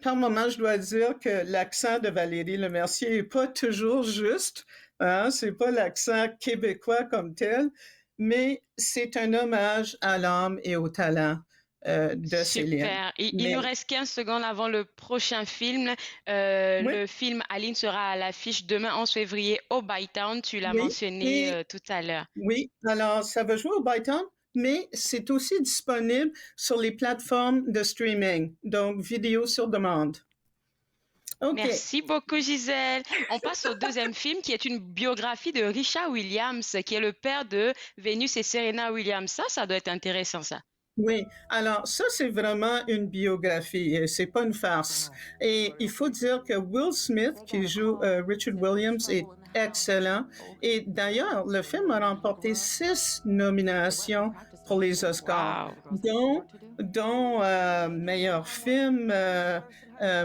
par moment, je dois dire que l'accent de Valérie Lemercier n'est pas toujours juste. Hein? Ce n'est pas l'accent québécois comme tel, mais c'est un hommage à l'âme et au talent de Céline. Super. Il nous reste 15 secondes avant le prochain film. Oui. Le film Aline sera à l'affiche demain 11 février au Bytown. Tu l'as mentionné tout à l'heure. Oui, alors ça va jouer au Bytown, mais c'est aussi disponible sur les plateformes de streaming, donc vidéo sur demande. Okay. Merci beaucoup, Gisèle. On passe au deuxième film qui est une biographie de Richard Williams, qui est le père de Venus et Serena Williams. Ça doit être intéressant, ça. Oui, alors ça, c'est vraiment une biographie, c'est pas une farce. Et il faut dire que Will Smith, qui joue Richard Williams, est excellent. Et d'ailleurs, le film a remporté 6 nominations pour les Oscars, dont meilleur film,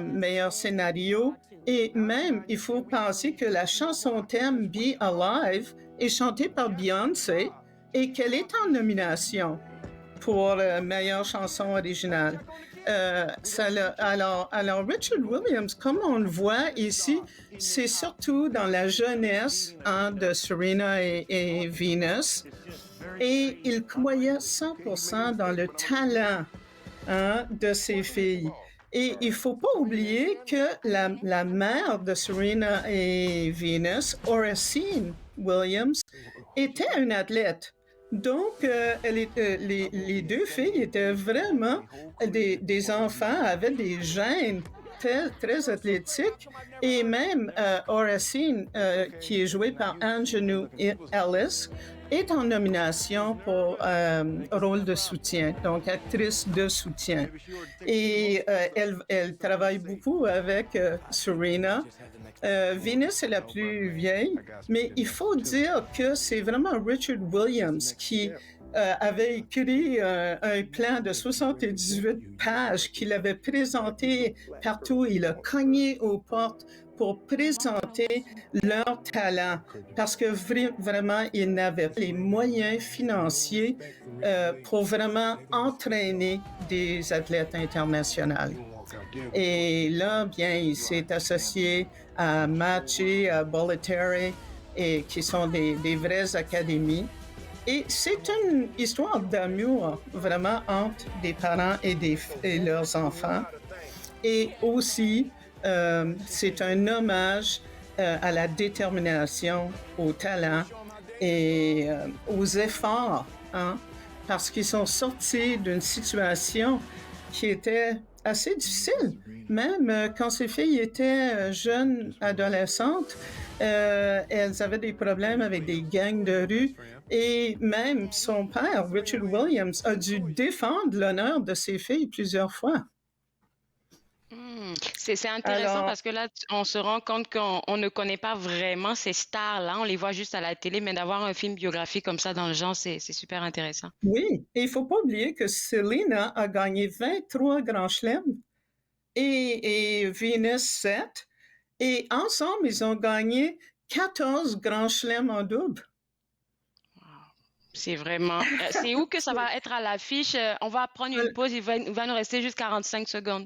meilleur scénario. Et même, il faut penser que la chanson thème Be Alive est chantée par Beyoncé et qu'elle est en nomination pour meilleure chanson originale. Alors, Richard Williams, comme on le voit ici, c'est surtout dans la jeunesse de Serena et Venus. Et il croyait 100% dans le talent de ses filles. Et il ne faut pas oublier que la mère de Serena et Venus, Oracene Williams, était une athlète. Donc, les deux filles étaient vraiment des enfants, avaient des gènes très, très athlétiques. Et même Oracene, qui est jouée par Aunjanue Ellis, est en nomination pour rôle de soutien, donc actrice de soutien. Et elle travaille beaucoup avec Serena. Venus est la plus vieille, mais il faut dire que c'est vraiment Richard Williams qui avait écrit un plan de 78 pages qu'il avait présenté partout. Il a cogné aux portes pour présenter leur talent parce que vraiment, ils n'avaient pas les moyens financiers pour vraiment entraîner des athlètes internationaux. Et là, bien, il s'est associé à Machi, à Bolletary, et qui sont des vraies académies. Et c'est une histoire d'amour vraiment entre des parents et leurs enfants. Et aussi, c'est un hommage à la détermination, au talent et aux efforts, hein, parce qu'ils sont sortis d'une situation qui était assez difficile. Même quand ces filles étaient jeunes adolescentes, elles avaient des problèmes avec des gangs de rue et même son père, Richard Williams, a dû défendre l'honneur de ses filles plusieurs fois. C'est intéressant Alors, parce que là, on se rend compte qu'on ne connaît pas vraiment ces stars-là, on les voit juste à la télé, mais d'avoir un film biographique comme ça dans le genre, c'est super intéressant. oui, et il ne faut pas oublier que Serena a gagné 23 grands chelems et Venus 7. Et ensemble, ils ont gagné 14 grands chelems en double. C'est vraiment... c'est où que ça va être à l'affiche? On va prendre une pause, il va nous rester juste 45 secondes.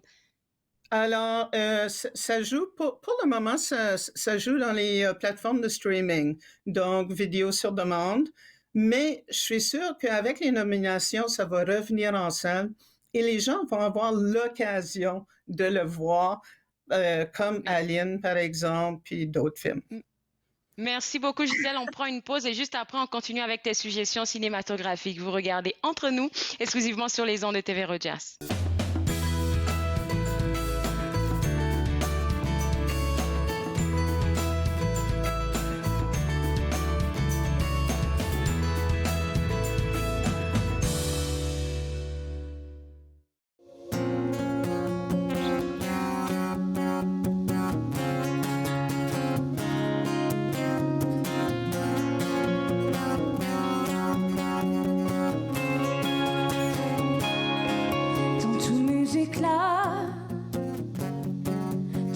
Alors, ça joue, pour le moment, ça joue dans les plateformes de streaming, donc vidéo sur demande. Mais je suis sûre qu'avec les nominations, ça va revenir en salle et les gens vont avoir l'occasion de le voir, comme Alien, par exemple, puis d'autres films. Merci beaucoup, Gisèle. On prend une pause et juste après, on continue avec tes suggestions cinématographiques. Vous regardez Entre nous, exclusivement sur les ondes de TV Rogers.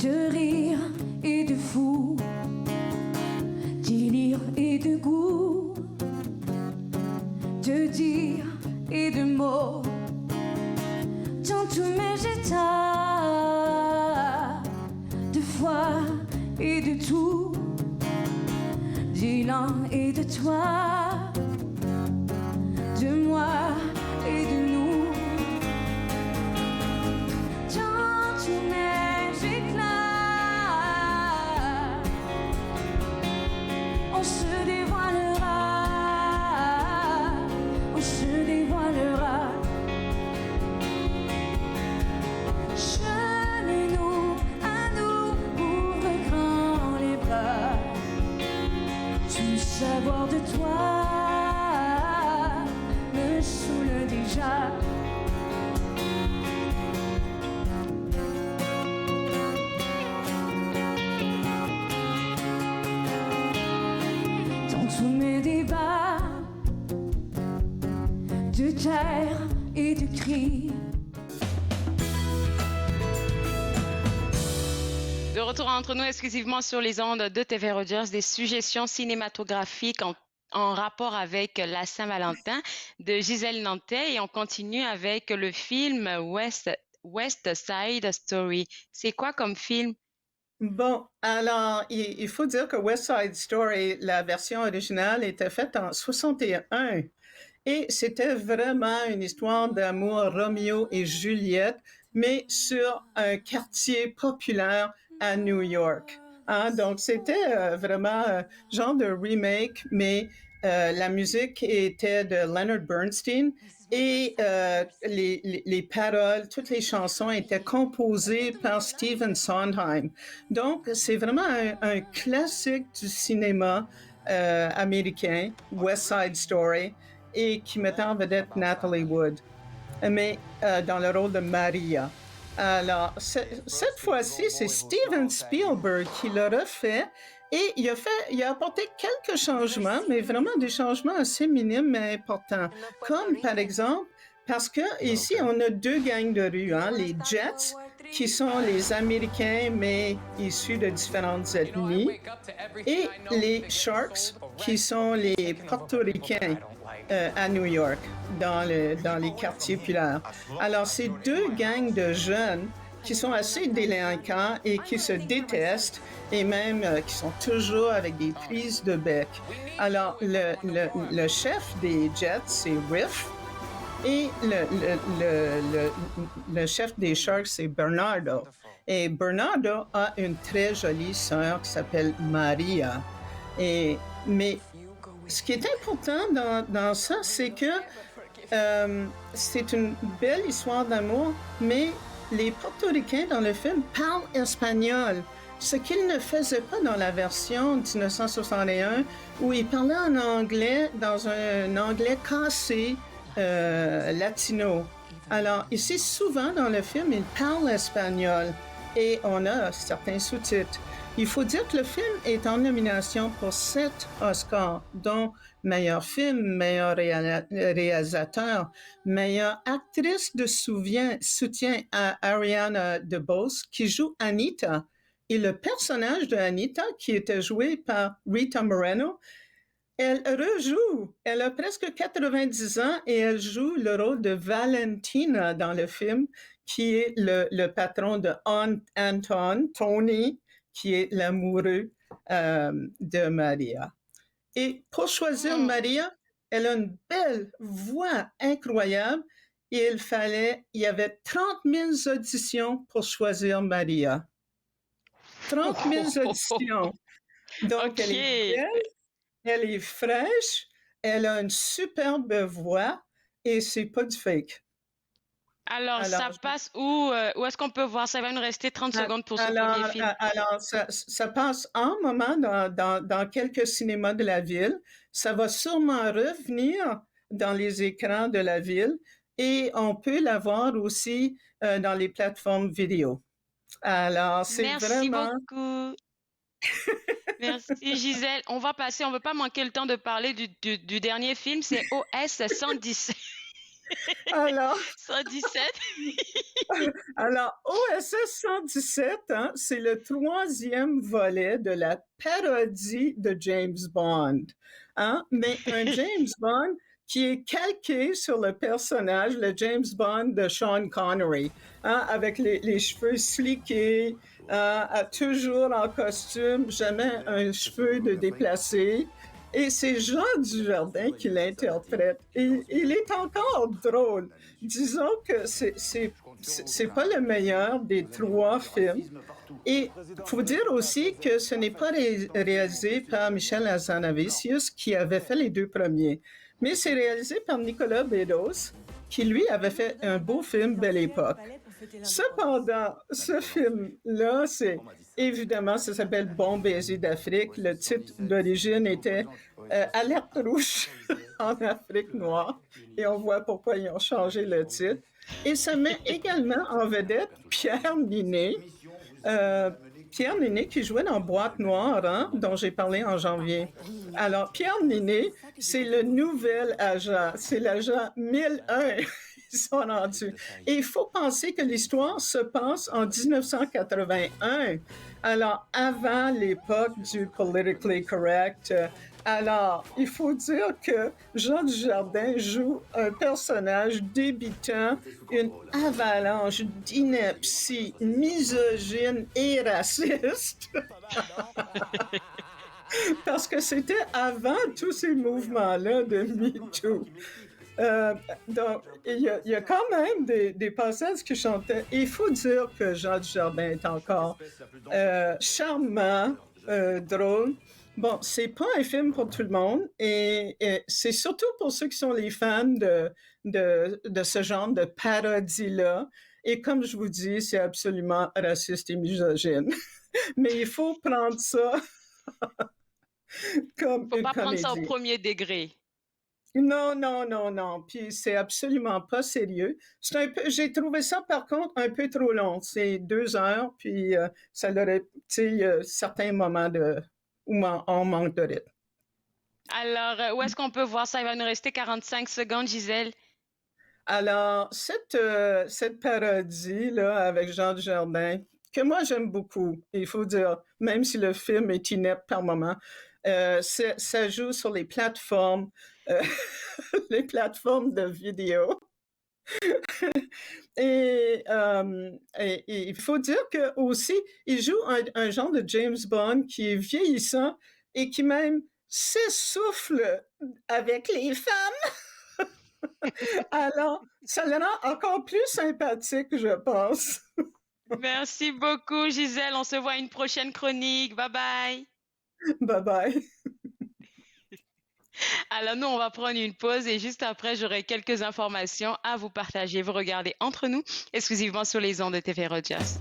De rire et de fou, d'élire et de goût, de dire et de mots, dans tous mes états, de foi et de tout, d'élan et de toi, de moi et de nous. Savoir de toi me saoule déjà. Dans tous mes débats de terre et de cris. De retour entre nous exclusivement sur les ondes de TV Rogers, des suggestions cinématographiques en rapport avec la Saint-Valentin de Gisèle Nantais et on continue avec le film West Side Story. C'est quoi comme film? Bon, alors, il faut dire que West Side Story, la version originale, était faite en 61 et c'était vraiment une histoire d'amour Roméo et Juliette, mais sur un quartier populaire à New York. Hein? Donc, c'était vraiment genre de remake, mais la musique était de Leonard Bernstein et les paroles, toutes les chansons étaient composées par Stephen Sondheim. Donc, c'est vraiment un classique du cinéma américain, West Side Story, et qui mettait en vedette Natalie Wood, mais dans le rôle de Maria. Alors, cette fois-ci, c'est Steven Spielberg qui l'a refait, Et il a apporté quelques changements, mais vraiment des changements assez minimes mais importants. Comme par exemple, parce que ici, on a deux gangs de rue, hein, les Jets, qui sont les Américains, mais issus de différentes ethnies, et les Sharks, qui sont les Portoricains à New York, dans les quartiers populaires. Alors, ces deux gangs de jeunes qui sont assez délinquants et qui se détestent et même qui sont toujours avec des prises de bec. Alors, le chef des Jets, c'est Riff, et le chef des Sharks, c'est Bernardo. Et Bernardo a une très jolie sœur qui s'appelle Maria. Mais ce qui est important dans ça, c'est que c'est une belle histoire d'amour, mais les Portoricains dans le film parlent espagnol, ce qu'ils ne faisaient pas dans la version 1961, où ils parlaient en anglais, dans un anglais cassé latino. Alors, ici, souvent dans le film, ils parlent espagnol et on a certains sous-titres. Il faut dire que le film est en nomination pour 7 Oscars, dont meilleur film, meilleur réalisateur, meilleure actrice de soutien à Ariana DeBose, qui joue Anita. Et le personnage de Anita, qui était joué par Rita Moreno, elle rejoue. Elle a presque 90 ans et elle joue le rôle de Valentina dans le film, qui est le patron de Anton, Tony, qui est l'amoureux de Maria. Et pour choisir Maria, elle a une belle voix incroyable et il y avait 30 000 auditions pour choisir Maria. 30 000 auditions. Donc, elle est belle, elle est fraîche, elle a une superbe voix et c'est pas du fake. Alors ça passe où est-ce qu'on peut voir? Ça va nous rester 30 secondes pour ce premier film. Alors, ça passe en moment dans quelques cinémas de la ville. Ça va sûrement revenir dans les écrans de la ville et on peut la voir aussi dans les plateformes vidéo. Alors, c'est vraiment... Merci beaucoup. Merci Gisèle. On va veut pas manquer le temps de parler du dernier film, c'est OS 117. Alors, 117. Alors, OSS 117, hein, c'est le 3e volet de la parodie de James Bond. Hein? Mais un James Bond qui est calqué sur le personnage, le James Bond de Sean Connery, hein, avec les cheveux slickés, toujours en costume, jamais un cheveu de déplacé. Et c'est Jean Dujardin qui l'interprète. Et il est encore drôle. Disons que c'est pas le meilleur des 3 films. Et il faut dire aussi que ce n'est pas réalisé par Michel Hazanavicius, qui avait fait les 2 premiers. Mais c'est réalisé par Nicolas Bedos, qui lui avait fait un beau film Belle Époque. Cependant, ce film-là, évidemment, ça s'appelle Bon baiser d'Afrique. Le titre d'origine était Alerte rouge en Afrique noire. Et on voit pourquoi ils ont changé le titre. Et ça met également en vedette Pierre Ninet. Pierre Ninet qui jouait dans Boîte noire, hein, dont j'ai parlé en janvier. Alors, Pierre Ninet, c'est le nouvel agent. C'est l'agent 1001. Ils sont rendus. Et il faut penser que l'histoire se passe en 1981, alors avant l'époque du politically correct. Alors, il faut dire que Jean Dujardin joue un personnage débitant, une avalanche d'ineptie, misogyne et raciste. Parce que c'était avant tous ces mouvements-là de MeToo. Donc, il y a quand même des passages qui chantaient. Et il faut dire que Jean Dujardin est encore charmant, drôle. Bon, c'est pas un film pour tout le monde et c'est surtout pour ceux qui sont les fans de ce genre de parodie-là. Et comme je vous dis, c'est absolument raciste et misogyne. Mais il faut prendre ça comme faut une pas comédie. prendre ça au premier degré. Non. Puis c'est absolument pas sérieux. J'ai trouvé ça par contre un peu trop long. C'est 2 heures, puis ça l'aurait, certains moments ou en manque de rythme. Alors, où est-ce qu'on peut voir ça? Il va nous rester 45 secondes, Gisèle. Alors, cette parodie-là avec Jean Dujardin, que moi j'aime beaucoup, il faut dire, même si le film est inepte par moment, ça joue sur les plateformes de vidéo. Et il faut dire que aussi, il joue un genre de James Bond qui est vieillissant et qui même s'essouffle avec les femmes. Alors, ça le rend encore plus sympathique, je pense. Merci beaucoup, Gisèle. On se voit à une prochaine chronique. Bye bye. Bye bye. Alors, nous, on va prendre une pause et juste après, j'aurai quelques informations à vous partager. Vous regardez Entre nous, exclusivement sur les ondes de TV Rogers.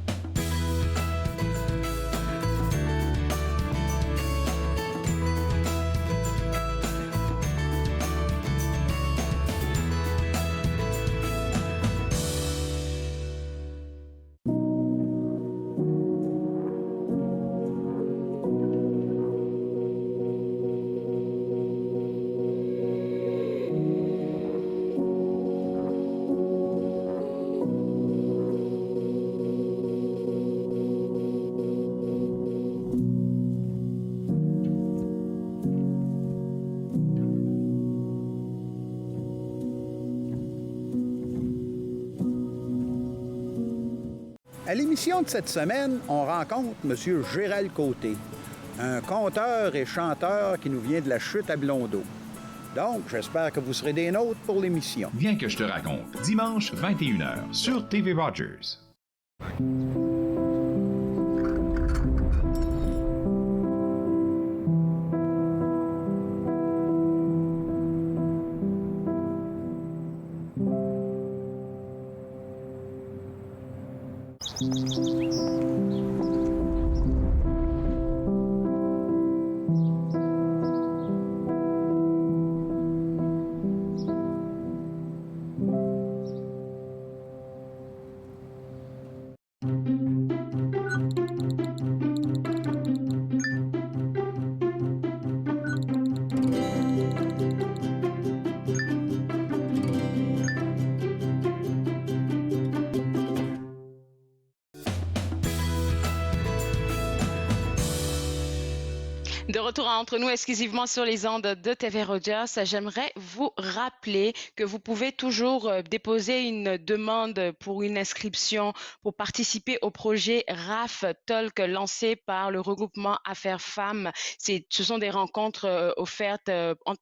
À l'émission de cette semaine, on rencontre M. Gérald Côté, un conteur et chanteur qui nous vient de la chute à Blondeau. Donc, j'espère que vous serez des nôtres pour l'émission. Viens que je te raconte, dimanche 21h sur TV Rogers. De retour à Entre nous, exclusivement sur les ondes de TV Rogers, j'aimerais vous rappeler que vous pouvez toujours déposer une demande pour une inscription pour participer au projet RAF Talk lancé par le regroupement Affaires Femmes. Ce sont des rencontres offertes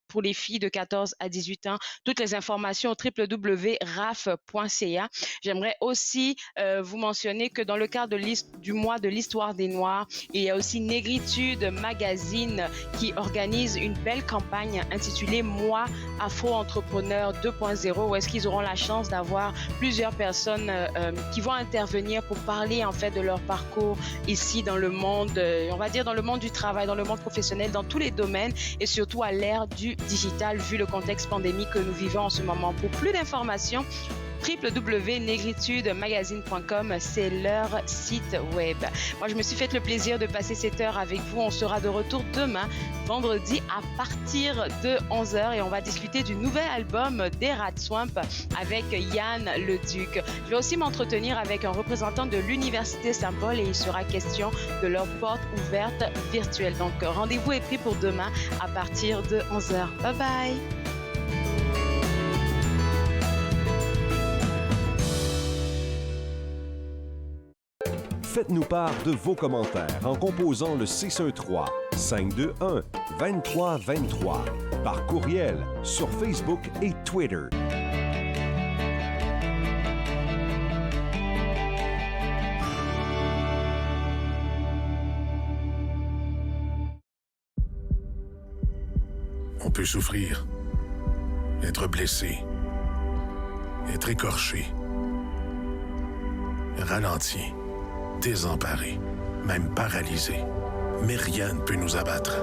pour les filles de 14 à 18 ans. Toutes les informations au www.raf.ca. J'aimerais aussi vous mentionner que dans le cadre du mois de l'histoire des Noirs, il y a aussi Négritude Magazine qui organise une belle campagne intitulée Moi Afro-entrepreneur 2.0 où est-ce qu'ils auront la chance d'avoir plusieurs personnes qui vont intervenir pour parler en fait de leur parcours ici dans le monde, on va dire dans le monde du travail, dans le monde professionnel, dans tous les domaines et surtout à l'ère du digital vu le contexte pandémique que nous vivons en ce moment. Pour plus d'informations, www.negritudemagazine.com, c'est leur site web. Moi, je me suis fait le plaisir de passer cette heure avec vous. On sera de retour demain, vendredi, à partir de 11h et on va discuter du nouvel album des Rat Swamp avec Yann Leduc. Je vais aussi m'entretenir avec un représentant de l'Université Saint-Paul et il sera question de leur porte ouverte virtuelle. Donc, rendez-vous est pris pour demain à partir de 11h. Bye bye! Faites-nous part de vos commentaires en composant le 613-521-2323 par courriel sur Facebook et Twitter. On peut souffrir, être blessé, être écorché, ralenti, désemparés, même paralysés. Mais rien ne peut nous abattre,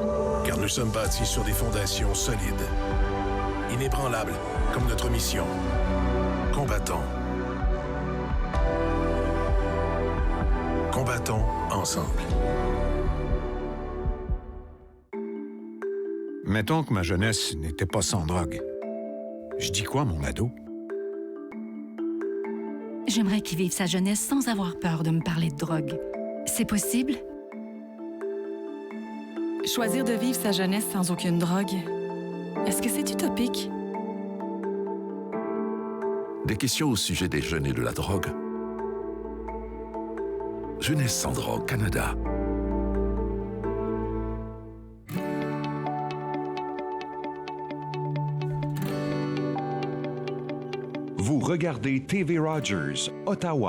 car nous sommes bâtis sur des fondations solides, inébranlables comme notre mission. Combattons. Combattons ensemble. Mettons que ma jeunesse n'était pas sans drogue. Je dis quoi, mon ado? J'aimerais qu'il vive sa jeunesse sans avoir peur de me parler de drogue. C'est possible? Choisir de vivre sa jeunesse sans aucune drogue, est-ce que c'est utopique? Des questions au sujet des jeunes et de la drogue. Jeunesse sans drogue, Canada. Vous regardez TV Rogers, Ottawa.